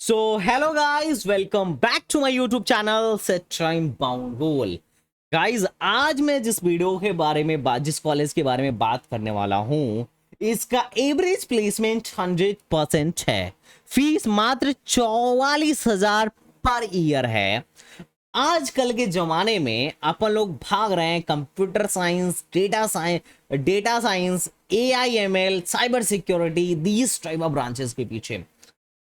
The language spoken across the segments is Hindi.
So hello guys, welcome back to my YouTube channel set time bound goal. Guys, आज मैं जिस कॉलेज के बारे में बात करने वाला हूं, इसका एवरेज प्लेसमेंट 100% है। फीस मात्र 44,000 पर ईयर है। आजकल के जमाने में अपन लोग भाग रहे हैं computer science, data science, AI ML, cyber security, these type of branches के पीछे।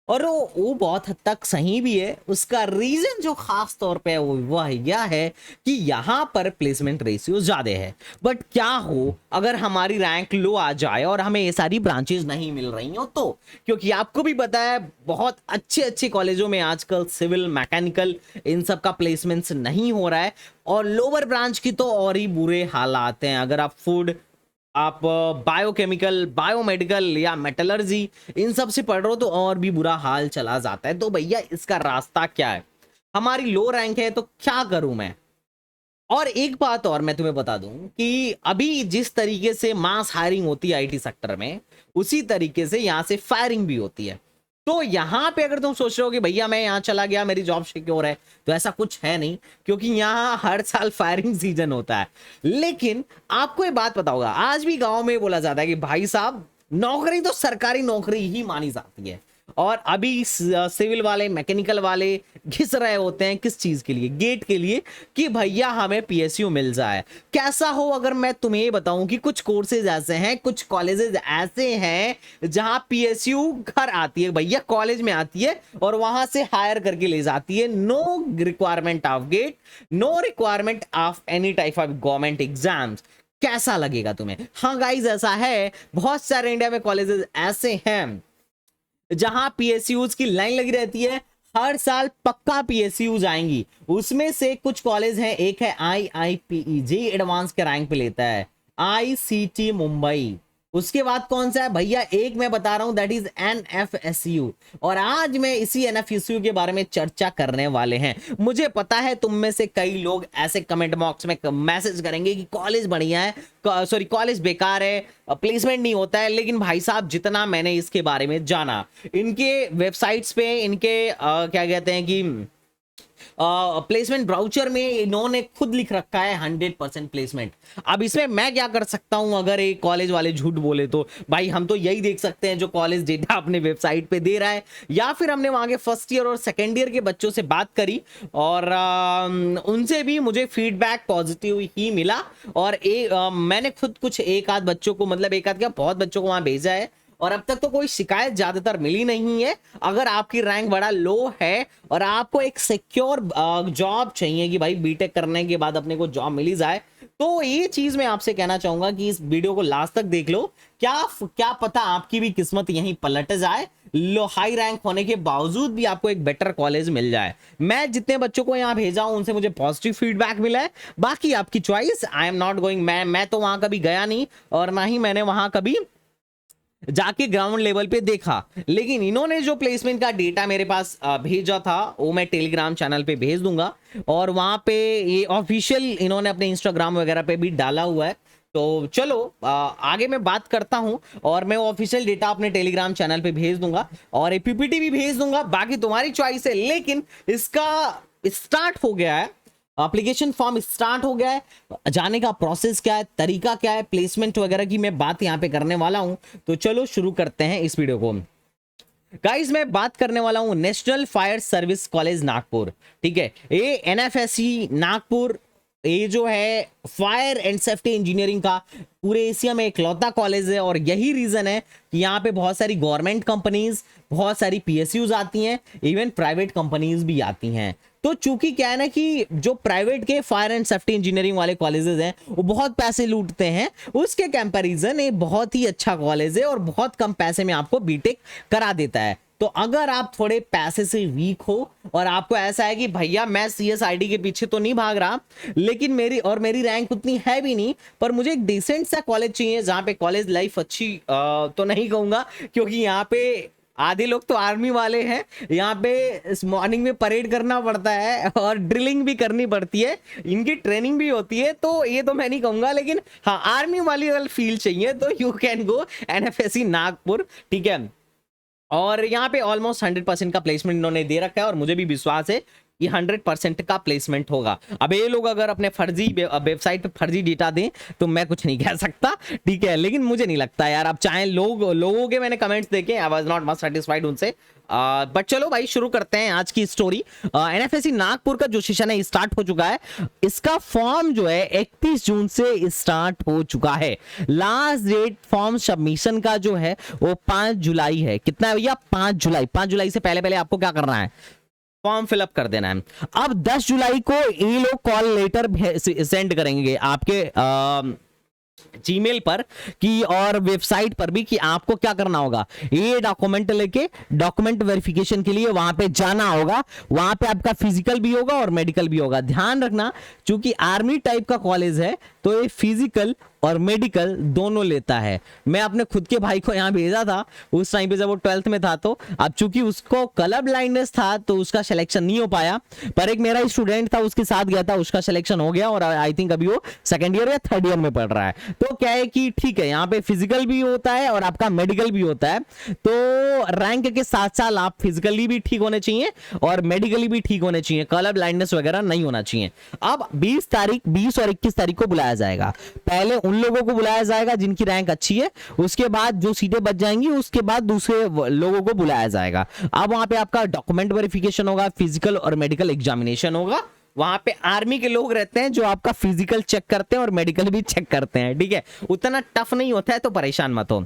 और वो बहुत हद तक सही भी है। उसका रीजन जो खास तौर पे है वह यह है कि यहाँ पर प्लेसमेंट रेशियो ज्यादा है। बट क्या हो अगर हमारी रैंक लो आ जाए और हमें ये सारी ब्रांचेस नहीं मिल रही हो तो? क्योंकि आपको भी पता है बहुत अच्छे अच्छे कॉलेजों में आजकल सिविल, मैकेनिकल, इन सब का प्लेसमेंट्स नहीं हो रहा है। और लोअर ब्रांच की तो और ही बुरे हालात हैं। अगर आप फूड, आप बायोकेमिकल, बायोमेडिकल या मेटलर्जी इन सब से पढ़ रहे हो तो और भी बुरा हाल चला जाता है। तो भैया इसका रास्ता क्या है? हमारी लो रैंक है तो क्या करूं मैं? और एक बात और मैं तुम्हें बता दूं कि अभी जिस तरीके से मास हायरिंग होती है आईटी सेक्टर में, उसी तरीके से यहां से फायरिंग भी होती है। तो यहां पे अगर तुम सोच रहे हो कि भैया मैं यहां चला गया मेरी जॉब सिक्योर है, तो ऐसा कुछ है नहीं, क्योंकि यहां हर साल फायरिंग सीजन होता है। लेकिन आपको ये बात पता होगा, आज भी गांव में बोला जाता है कि भाई साहब, नौकरी तो सरकारी नौकरी ही मानी जाती है। और अभी सिविल वाले, मैकेनिकल वाले घिस रहे होते हैं किस चीज के लिए? गेट के लिए, कि भैया हमें पीएसयू मिल जाए। कैसा हो अगर मैं तुम्हें बताऊं कि कुछ कोर्सेज ऐसे हैं, कुछ कॉलेजेस ऐसे हैं जहां पीएसयू घर आती है, भैया कॉलेज में आती है और वहां से हायर करके ले जाती है। No requirement of GATE, no requirement of any type of government exams. कैसा लगेगा तुम्हें? हाँ गाइज, ऐसा है। बहुत सारे इंडिया में कॉलेजेस ऐसे हैं जहां पीएसयूज की लाइन लगी रहती है। हर साल पक्का पीएसयूज आएंगी। उसमें से कुछ कॉलेज हैं, एक है IIPEJ, एडवांस के रैंक पे लेता है, ICT मुंबई। उसके बाद कौन सा है भैया? एक मैं बता रहा हूं, दैट इज NFSU। और आज मैं इसी NFSU के बारे में चर्चा करने वाले हैं। मुझे पता है तुम में से कई लोग ऐसे कमेंट बॉक्स में मैसेज करेंगे कि कॉलेज बढ़िया है, सॉरी कॉलेज बेकार है, प्लेसमेंट नहीं होता है। लेकिन भाई साहब, जितना मैंने इसके बारे में जाना, इनके वेबसाइट्स पे, इनके क्या कहते हैं कि प्लेसमेंट ब्राउचर में इन्होंने खुद लिख रखा है 100% प्लेसमेंट। अब इसमें मैं क्या कर सकता हूं अगर एक कॉलेज वाले झूठ बोले तो? भाई हम तो यही देख सकते हैं जो कॉलेज डेटा अपने वेबसाइट पे दे रहा है, या फिर हमने वहां के फर्स्ट ईयर और सेकेंड ईयर के बच्चों से बात करी और उनसे भी मुझे फीडबैक पॉजिटिव ही मिला। और मैंने खुद कुछ एक आध बच्चों को, मतलब एक आध क्या, बहुत बच्चों को वहां भेजा है और अब तक तो कोई शिकायत ज्यादातर मिली नहीं है। अगर आपकी रैंक बड़ा लो है और आपको एक सिक्योर जॉब चाहिए कि भाई बीटेक करने के बाद अपने को जॉब मिली जाए, तो ये चीज मैं आपसे कहना चाहूंगा कि इस वीडियो को लास्ट तक देख लो। क्या पता आपकी भी किस्मत यहीं पलट जाए, लो हाई रैंक होने के बावजूद भी आपको एक बेटर कॉलेज मिल जाए। मैं जितने बच्चों को यहाँ भेजा हूं उनसे मुझे पॉजिटिव फीडबैक मिला है। बाकी आपकी choice, I am not going, मैं तो वहां कभी गया नहीं और ना ही मैंने वहां कभी जाके ग्राउंड लेवल पे देखा। लेकिन इन्होंने जो प्लेसमेंट का डेटा मेरे पास भेजा था, वो मैं टेलीग्राम चैनल पे भेज दूंगा। और वहां पे ये ऑफिशियल इन्होंने अपने इंस्टाग्राम वगैरह पे भी डाला हुआ है। तो चलो आगे मैं बात करता हूं और मैं ऑफिशियल डेटा अपने टेलीग्राम चैनल पे भेज दूंगा और PPT भी भेज दूंगा। बाकी तुम्हारी चॉइस है। लेकिन इसका स्टार्ट हो गया है, एप्लीकेशन फॉर्म स्टार्ट हो गया है। जाने का प्रोसेस क्या है, तरीका क्या है, प्लेसमेंट वगैरह की मैं बात यहां पे करने वाला हूं। तो चलो शुरू करते हैं इस वीडियो को। गाइस, मैं बात करने वाला हूं national fire service college Nagpur. ठीक है, ये NFSE नागपुर, ये जो है फायर एंड सेफ्टी इंजीनियरिंग का पूरे एशिया में इकलौता कॉलेज है। और यही रीजन है कि यहाँ पे बहुत सारी गवर्नमेंट कंपनीज, बहुत सारी PSUs आती हैं, इवन प्राइवेट कंपनीज भी आती हैं। तो चूंकि क्या है ना कि जो प्राइवेट के फायर एंड सेफ्टी इंजीनियरिंग वाले कॉलेजेस हैं वो बहुत पैसे लूटते हैं, उसके कंपैरिजन ये बहुत ही अच्छा कॉलेज है और बहुत कम पैसे में आपको बीटेक करा देता है। तो अगर आप थोड़े पैसे से वीक हो और आपको ऐसा है कि भैया मैं CSID के पीछे तो नहीं भाग रहा, लेकिन मेरी रैंक उतनी है भी नहीं, पर मुझे एक डिसेंट सा कॉलेज चाहिए जहां पे कॉलेज लाइफ अच्छी, तो नहीं कहूंगा क्योंकि यहाँ पे आधे लोग तो आर्मी वाले हैं। यहाँ पे मॉर्निंग में परेड करना पड़ता है और ड्रिलिंग भी करनी पड़ती है, इनकी ट्रेनिंग भी होती है। तो ये तो मैं नहीं कहूंगा, लेकिन हाँ आर्मी वाली अगर फील चाहिए तो you can go NFSE Nagpur. ठीक है, और यहाँ पे ऑलमोस्ट 100% का प्लेसमेंट इन्होंने दे रखा है और मुझे भी विश्वास है कि 100% का प्लेसमेंट होगा। अब ये लोग अगर अपने फर्जी वेबसाइट पे फर्जी डेटा दें तो मैं कुछ नहीं कह सकता, ठीक है, लेकिन मुझे नहीं लगता यार। अब चाहे लोगों के मैंने कमेंट्स देखे, I was not much satisfied उनसे। बट चलो भाई शुरू करते हैं आज की स्टोरी। एनएफएससी नागपुर का जो सेशन है स्टार्ट हो चुका है। इसका फॉर्म जो है 31 जून से स्टार्ट हो चुका है। लास्ट डेट फॉर्म सबमिशन का जो है वो 5 जुलाई है। कितना है भैया? 5 जुलाई। 5 जुलाई से पहले पहले आपको क्या करना है? फॉर्म फिलअप कर देना है। अब 10 जुलाई को ये लोग कॉल लेटर सेंड करेंगे आपके जीमेल पर कि और वेबसाइट पर भी कि आपको क्या करना होगा, ये डॉक्यूमेंट लेके डॉक्यूमेंट वेरिफिकेशन के लिए वहां पे जाना होगा। वहां पे आपका फिजिकल भी होगा और मेडिकल भी होगा। ध्यान रखना, क्योंकि आर्मी टाइप का कॉलेज है तो ये फिजिकल और मेडिकल दोनों लेता है। मैं अपने खुद के भाई को यहाँ भेजा था उस टाइम पे जब वो 12th में था, तो अब चूंकि उसको कलर ब्लाइंडनेस था तो उसका सिलेक्शन नहीं हो पाया, पर एक मेरा स्टूडेंट था उसके साथ गया था, उसका सिलेक्शन हो गया और आई थिंक अभी वो 2nd ईयर या 3rd ईयर में पढ़ रहा है। तो क्या है कि ठीक है, यहाँ पे फिजिकल भी होता है और आपका मेडिकल भी होता है। तो रैंक के साथ साथ आप फिजिकली भी ठीक होने चाहिए और मेडिकली भी ठीक होने चाहिए, कलर ब्लाइंडनेस वगैरह नहीं होना चाहिए। अब 20 और 21 तारीख को बुलाया जाएगा। पहले उन लोगों को बुलाया जाएगा जिनकी रैंक अच्छी है, उसके बाद जो सीटें बच जाएंगी उसके बाद दूसरे लोगों को बुलाया जाएगा। अब वहां पे आपका डॉक्यूमेंट वेरिफिकेशन होगा, फिजिकल और मेडिकल एग्जामिनेशन होगा। वहां पे आर्मी के लोग रहते हैं जो आपका फिजिकल चेक करते हैं और मेडिकल भी चेक करते हैं, ठीक है। उतना टफ नहीं होता है, तो परेशान मत हो।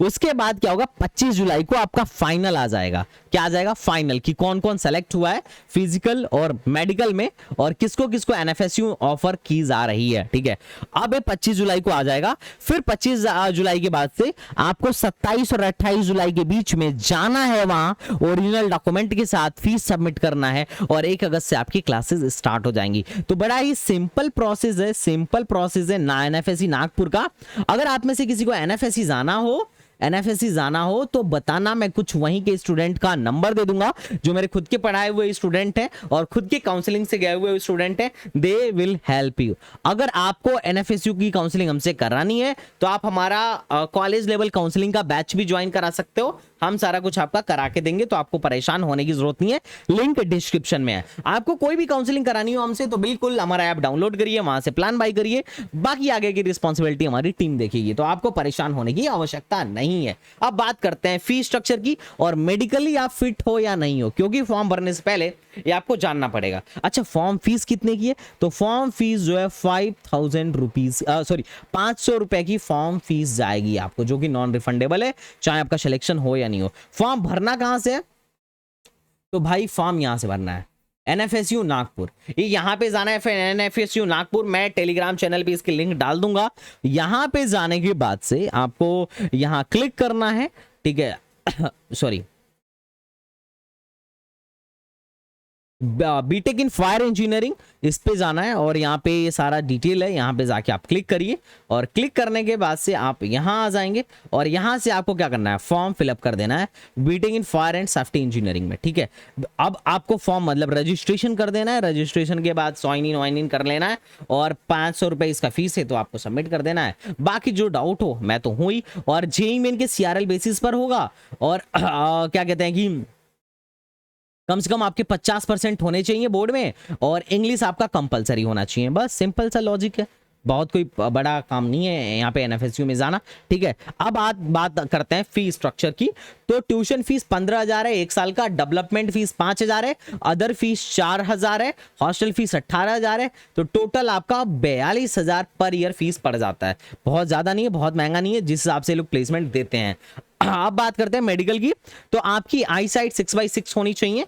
उसके बाद क्या होगा, 25 जुलाई को आपका फाइनल आ जाएगा। क्या आ जाएगा? फाइनल, कि कौन कौन सेलेक्ट हुआ है फिजिकल और मेडिकल में और किसको किसको एनएफएसयू ऑफर की जा रही है, ठीक है। अब 25 जुलाई को आ जाएगा। फिर 25 जुलाई के बाद से आपको 27 और 28 जुलाई के बीच में जाना है, वहां ओरिजिनल डॉक्यूमेंट के साथ फीस सबमिट करना है और 1 अगस्त से आपकी क्लासेस स्टार्ट हो जाएंगी। तो बड़ा ही सिंपल प्रोसेस है ना एनएफएससी नागपुर का। अगर आप में से किसी को एनएफएससी जाना हो तो बताना, मैं कुछ वहीं के स्टूडेंट का नंबर दे दूंगा जो मेरे खुद के पढ़ाए हुए स्टूडेंट हैं और खुद के काउंसलिंग से गए हुए स्टूडेंट हैं। They will help you. अगर आपको एनएफएसयू की काउंसलिंग हमसे करानी है तो आप हमारा कॉलेज लेवल काउंसलिंग का बैच भी ज्वाइन करा सकते हो। हम सारा कुछ आपका करा के देंगे, तो आपको परेशान होने की जरूरत नहीं है। लिंक डिस्क्रिप्शन में है। आपको कोई भी काउंसलिंग करानी हो हमसे तो बिल्कुल हमारा ऐप डाउनलोड करिए, वहां से प्लान बाय करिए। बाकी आगे की रिस्पॉन्सिबिलिटी हमारी टीम देखेगी, तो आपको परेशान होने की आवश्यकता नहीं है। अब बात करते हैं फीस स्ट्रक्चर की और मेडिकली आप फिट हो या नहीं हो, क्योंकि फॉर्म भरने से पहले ये आपको जानना पड़ेगा। अच्छा, फॉर्म फीस कितने की है? तो फॉर्म फीस जो है 5,000 रुपीज, सॉरी 500 रुपए की फॉर्म फीस जाएगी आपको, जो कि नॉन रिफंडेबल है, चाहे आपका सिलेक्शन हो या नहीं हो। फॉर्म भरना कहां से है? तो भाई फॉर्म यहां से भरना है, एनएफएसयू नागपुर। ये यहां पे जाना है, फिर एनएफएसयू नागपुर, मैं टेलीग्राम चैनल पे इसकी लिंक डाल दूंगा। यहां पे जाने के बाद से आपको यहां क्लिक करना है, ठीक है। Sorry, BTech in fire engineering, इस पे जाना है और यहाँ पे ये सारा डिटेल है। यहाँ पे जाके आप क्लिक करिए और क्लिक करने के बाद से आप यहाँ आ जाएंगे और यहाँ से आपको क्या करना है, फॉर्म फिलअप कर देना है BTech in fire and safety engineering में, ठीक है। अब आपको फॉर्म मतलब रजिस्ट्रेशन कर देना है। रजिस्ट्रेशन के बाद साइन इन कर लेना है और 500 रुपए इसका फीस है, तो आपको सबमिट कर देना है। बाकी जो डाउट हो, मैं तो हूँ ही, और जेईई मेन के सीआरएल बेसिस पर होगा और क्या कहते हैं कि कम से कम आपके 50% होने चाहिए बोर्ड में और इंग्लिश आपका कंपलसरी होना चाहिए। बस सिंपल सा लॉजिक है, बहुत कोई बड़ा काम नहीं है यहाँ पे एनएफएसयू में जाना, ठीक है। अब बात करते हैं फी स्ट्रक्चर की। तो ट्यूशन फीस 15,000 है 1 साल का, डेवलपमेंट फीस 5,000 है, अदर फीस 4,000 है, हॉस्टल फीस 18,000 है। तो टोटल आपका 42,000 पर ईयर फीस पड़ जाता है। बहुत ज्यादा नहीं है, बहुत महंगा नहीं है, जिस हिसाब से लोग प्लेसमेंट देते हैं। अब बात करते हैं मेडिकल की। तो आपकी आई साइट 6/6 होनी चाहिए,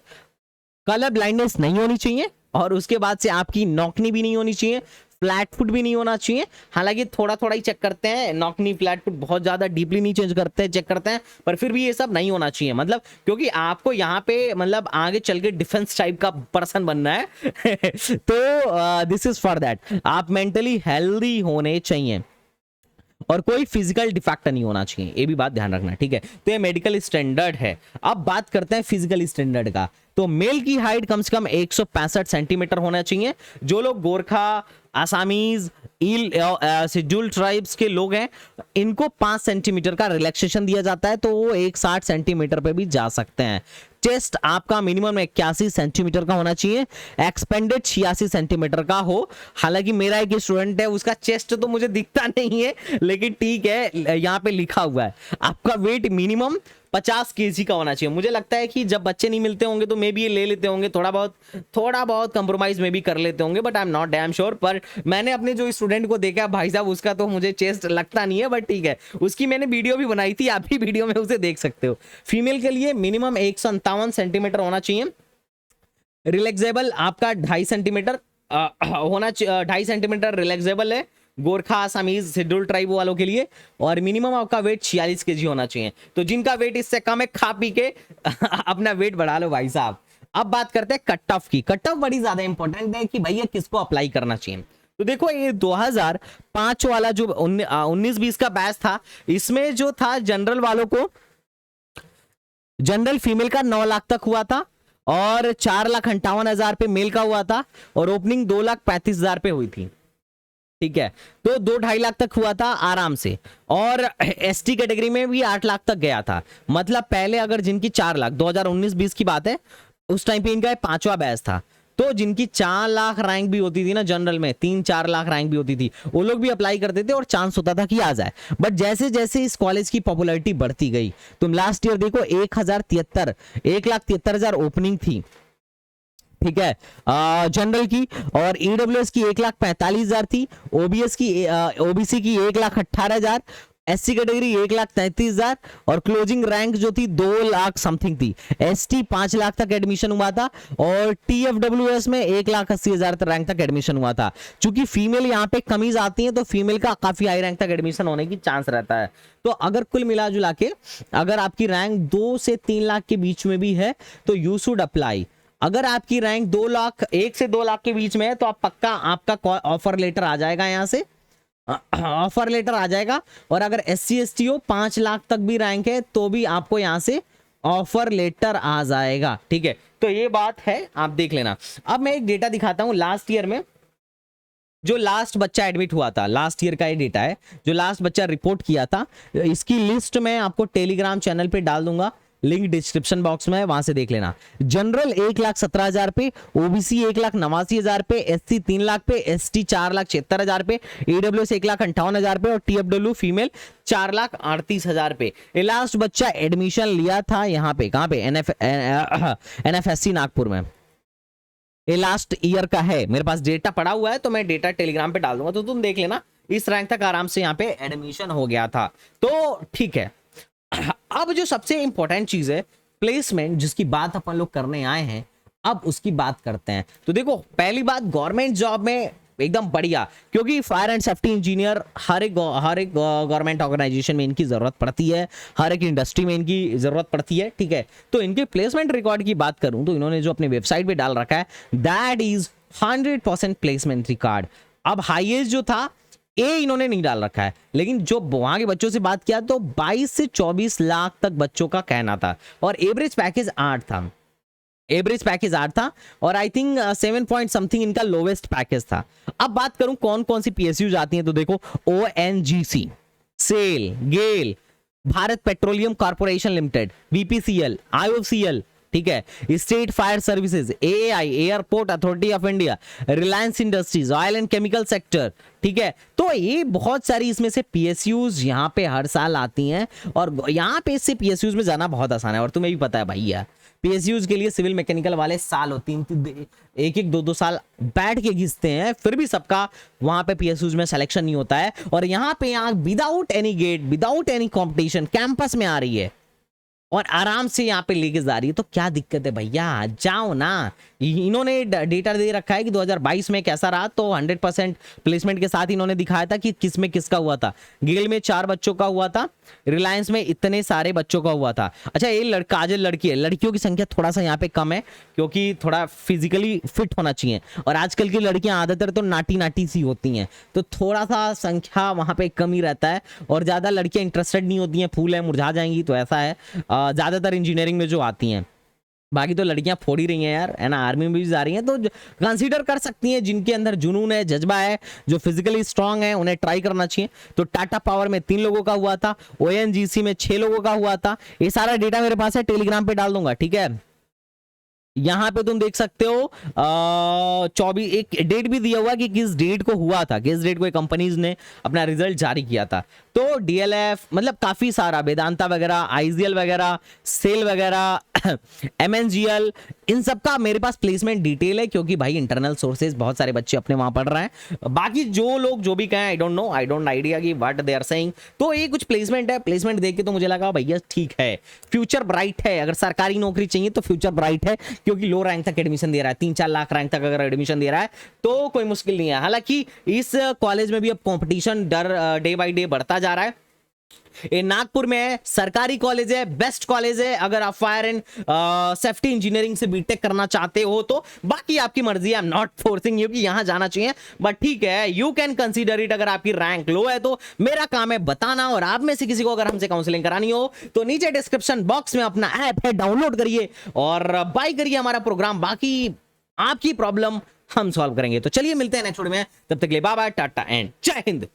कलर ब्लाइंडनेस नहीं होनी चाहिए और उसके बाद से आपकी नॉकनी भी नहीं होनी चाहिए, फ्लैट फुट भी नहीं होना चाहिए। हालांकि थोड़ा थोड़ा ही चेक करते हैं, नॉकनी फ्लैट फुट बहुत ज्यादा डीपली नहीं चेंज करते हैं, चेक करते हैं, पर फिर भी ये सब नहीं होना चाहिए। मतलब क्योंकि आपको यहाँ पे मतलब आगे चल के डिफेंस टाइप का पर्सन बनना है तो दिस इज फॉर दैट। आप मेंटली हेल्दी होने चाहिए और कोई फिजिकल डिफेक्ट नहीं होना चाहिए, ये भी बात ध्यान रखना, ठीक है। तो ये मेडिकल स्टैंडर्ड है। अब बात करते हैं फिजिकल स्टैंडर्ड का। तो मेल की हाइट कम से कम 165 सेंटीमीटर होना चाहिए। जो लोग गोरखा, आसामीज, शेड्यूल ट्राइब्स के लोग हैं, इनको 5 सेंटीमीटर का रिलैक्सेशन दिया जाता है, तो वो 160 सेंटीमीटर पे भी जा सकते हैं। चेस्ट आपका मिनिमम 81 सेंटीमीटर का होना चाहिए, एक्सपेंडेड 86 सेंटीमीटर का हो। हालांकि मेरा एक स्टूडेंट है, उसका चेस्ट तो मुझे दिखता नहीं है, लेकिन ठीक है, यहाँ पे लिखा हुआ है आपका वेट मिनिमम 50 केजी का होना चाहिए। मुझे लगता है कि जब बच्चे नहीं मिलते होंगे तो मे बी ये ले लेते होंगे, थोड़ा बहुत कंप्रोमाइज में भी कर लेते होंगे, but I am not damn sure. पर मैंने अपने जो स्टूडेंट को देखा भाई साहब, उसका तो मुझे चेस्ट लगता नहीं है, बट ठीक है, उसकी मैंने वीडियो भी बनाई थी, आप भी वीडियो में उसे देख सकते हो। फीमेल के लिए मिनिमम 157 सेंटीमीटर होना चाहिए। रिलैक्सेबल आपका 2.5 सेंटीमीटर होना, 2.5 सेंटीमीटर रिलैक्सेबल है गोरखा आसामीज शेड्यूल ट्राइब वालों के लिए, और मिनिमम आपका वेट 46 केजी होना चाहिए। तो जिनका वेट इससे कम है, खा पी के अपना वेट बढ़ा लो भाई साहब। अब बात करते हैं कट ऑफ की। कट ऑफ बड़ी ज्यादा इंपॉर्टेंट है कि भैया किसको अप्लाई करना चाहिए। तो देखो, ये 2005 वाला जो 19-20 का बैच था, इसमें जो था जनरल वालों को, जनरल फीमेल का 9 लाख तक हुआ था, और 4,58,000 पे मेल का हुआ था, और ओपनिंग 2,35,000 पे हुई थी। ठीक है, तो 2-2.5 लाख तक हुआ था आराम से, और एसटी कैटेगरी में भी 8 लाख तक गया था। मतलब पहले अगर जिनकी 4 लाख, 2019-20 की बात है, उस टाइम पे इनका 5वां बैच था, तो जिनकी 4 लाख रैंक भी होती थी ना जनरल में, 3-4 लाख रैंक भी होती थी, वो लोग भी अप्लाई करते थे और चांस होता था कि आ जाए। बट जैसे जैसे इस कॉलेज की पॉपुलैरिटी बढ़ती गई, तुम लास्ट ईयर देखो 1,73,000 ओपनिंग थी, ठीक है, जनरल की, और ईडब्ल्यूएस की 1,45,000 थी, ओबीसी की 1,18,000, एससी कैटेगरी 1,33,000, और क्लोजिंग रैंक जो थी 2 लाख समथिंग थी। एसटी 5 लाख तक एडमिशन हुआ था, और टीएफडब्ल्यूएस में 1,80,000 रैंक तक एडमिशन हुआ था। चूंकि फीमेल यहाँ पे कमीज आती है, तो फीमेल का काफी हाई रैंक तक एडमिशन होने की चांस रहता है। तो अगर कुल मिला जुला के अगर आपकी रैंक 2 से 3 लाख के बीच में भी है, तो यू शुड अप्लाई। अगर आपकी रैंक 2 लाख 1 से 2 लाख के बीच में है, तो आप पक्का, आपका ऑफर लेटर आ जाएगा, यहाँ से ऑफर लेटर आ जाएगा। और अगर SC ST हो, 5 लाख तक भी रैंक है, तो भी आपको यहाँ से ऑफर लेटर आ जाएगा। ठीक है, तो ये बात है, आप देख लेना। अब मैं एक डेटा दिखाता हूं, लास्ट ईयर में जो लास्ट बच्चा एडमिट हुआ था, लास्ट ईयर का ये डेटा है, जो लास्ट बच्चा रिपोर्ट किया था, इसकी लिस्ट मैं आपको टेलीग्राम चैनल पे डाल दूंगा, लिंक डिस्क्रिप्शन बॉक्स में है, वहां से देख लेना। जनरल 1,17,000 पे, ओबीसी 1,89,000 पे, एससी 3 लाख पे, एसटी 4,76,000 पे, ईडब्ल्यूएस 1,58,000 पे, और टीएफडब्ल्यू फीमेल 4,38,000 पे। ये लास्ट बच्चा एडमिशन लिया था यहाँ पे, कहाँ पे, एनएफएससी नागपुर में। ये लास्ट ईयर का है, मेरे पास डेटा पड़ा हुआ है, तो मैं डेटा टेलीग्राम पे डाल दूंगा, तो तुम देख लेना। इस रैंक तक आराम से यहाँ पे एडमिशन हो गया था, तो ठीक है। अब जो सबसे इंपॉर्टेंट चीज है, प्लेसमेंट, जिसकी बात अपन लोग करने आए हैं, अब उसकी बात करते हैं। तो देखो, पहली बात, गवर्नमेंट जॉब में एकदम बढ़िया, क्योंकि फायर एंड सेफ्टी इंजीनियर हर एक गवर्नमेंट ऑर्गेनाइजेशन में इनकी जरूरत पड़ती है, हर एक इंडस्ट्री में इनकी जरूरत पड़ती है। ठीक है, तो इनके प्लेसमेंट रिकॉर्ड की बात करूं, तो इन्होंने जो अपने वेबसाइट पे डाल रखा है, दैट इज 100% प्लेसमेंट रिकॉर्ड। अब हाईएस्ट जो था, इन्होंने नहीं डाल रखा है, लेकिन जो वहां के बच्चों से बात किया, तो 22 से 24 लाख तक बच्चों का कहना था, और एवरेज पैकेज 8 था, एवरेज पैकेज 8 था, और आई थिंक 7 पॉइंट समथिंग इनका लोवेस्ट पैकेज था। अब बात करूं कौन कौन सी पीएसयू आती हैं, तो देखो, ONGC, SAIL, GAIL, Bharat petroleum corporation limited, BPCL, IOCL, ठीक है, state fire services, AAI, airport authority of India, Reliance industries, oil and chemical sector. ठीक है, तो ये बहुत सारी इसमें से PSUs यहाँ पे हर साल आती हैं, और यहाँ पे इससे PSUs में जाना बहुत आसान है। और तुम्हें भी पता है भैया, PSUs के लिए सिविल मैकेनिकल वाले साल होती हैं, 1-2 साल बैठ के घिसते हैं, फिर भी सबका वहां पे PSUs में सिलेक्शन नहीं होता है। और यहाँ पे without any GATE, without any competition campus में आ रही है, और आराम से यहाँ पे लेके जा रही है, तो क्या दिक्कत है भैया, जाओ ना। इन्होंने डेटा दे रखा है कि 2022 में कैसा रहा, तो 100% प्लेसमेंट के साथ इन्होंने दिखाया था कि किस में किसका हुआ था। गेल में 4 बच्चों का हुआ था, रिलायंस में इतने सारे बच्चों का हुआ था। अच्छा, ये काजल लड़की है, लड़कियों की संख्या थोड़ा सा यहाँ पे कम है, क्योंकि थोड़ा फिजिकली फिट होना चाहिए, और आजकल की लड़कियां आदतर तो नाटी नाटी सी होती हैं, तो थोड़ा सा संख्या वहां पे कम ही रहता है, और ज्यादा लड़कियां इंटरेस्टेड नहीं होती हैं, फूल है मुरझा जाएंगी, तो ऐसा है। ज्यादातर इंजीनियरिंग में जो आती हैं, बाकी तो लड़कियां फोड़ ही रही हैं यार, है ना, आर्मी में भी जा रही हैं, तो कंसीडर कर सकती हैं जिनके अंदर जुनून है, जज्बा है, जो फिजिकली स्ट्रांग है, उन्हें ट्राई करना चाहिए। तो टाटा पावर में 3 लोगों का हुआ था, ओएनजीसी में 6 लोगों का हुआ था। ये सारा डेटा मेरे पास है, टेलीग्राम पे डाल दूंगा, ठीक है। यहां पे तुम देख सकते हो 24 एक डेट भी दिया हुआ कि किस डेट को हुआ था, किस डेट को कंपनीज ने अपना रिजल्ट जारी किया था। तो डीएलएफ मतलब काफी सारा, वेदांता वगैरह, आईजीएल वगैरह, सेल वगैरह, एमएनजीएल, इन सब का मेरे पास प्लेसमेंट डिटेल है, क्योंकि भाई इंटरनल सोर्सेज बहुत सारे बच्चे अपने वहां पढ़ रहे हैं। बाकी जो लोग जो भी कहें, I don't know, I don't idea कि व्हाट दे आर सेइंग। तो ये कुछ प्लेसमेंट है, प्लेसमेंट देख के तो मुझे लगा भैया ठीक है, फ्यूचर ब्राइट है। अगर सरकारी नौकरी चाहिए तो फ्यूचर ब्राइट है, क्योंकि लो रैंक तक एडमिशन दे रहा है, 3-4 लाख रैंक तक अगर एडमिशन दे रहा है तो कोई मुश्किल नहीं है। हालांकि इस कॉलेज में भी अब कंपटीशन डे बाय डे बढ़ता जा रहा है। ये नागपुर में है, सरकारी कॉलेज है, बेस्ट कॉलेज है अगर आप फायर एंड सेफ्टी इंजीनियरिंग से बीटेक करना चाहते हो तो। बाकी आपकी मर्जी है, I am not forcing you कि यहां जाना चाहिए, बट ठीक है, यू कैन कंसीडर इट। अगर आपकी रैंक लो है तो मेरा काम है बताना, और आप में से किसी को अगर हमसे काउंसलिंग करानी हो तो नीचे डिस्क्रिप्शन बॉक्स में अपना ऐप है, डाउनलोड करिए और बाय करिए हमारा प्रोग्राम। बाकी आपकी प्रॉब्लम हम सॉल्व करेंगे। तो चलिए मिलते हैं नेक्स्ट वीडियो में, तब तक के लिए बाय बाय, टाटा एंड जय हिंद।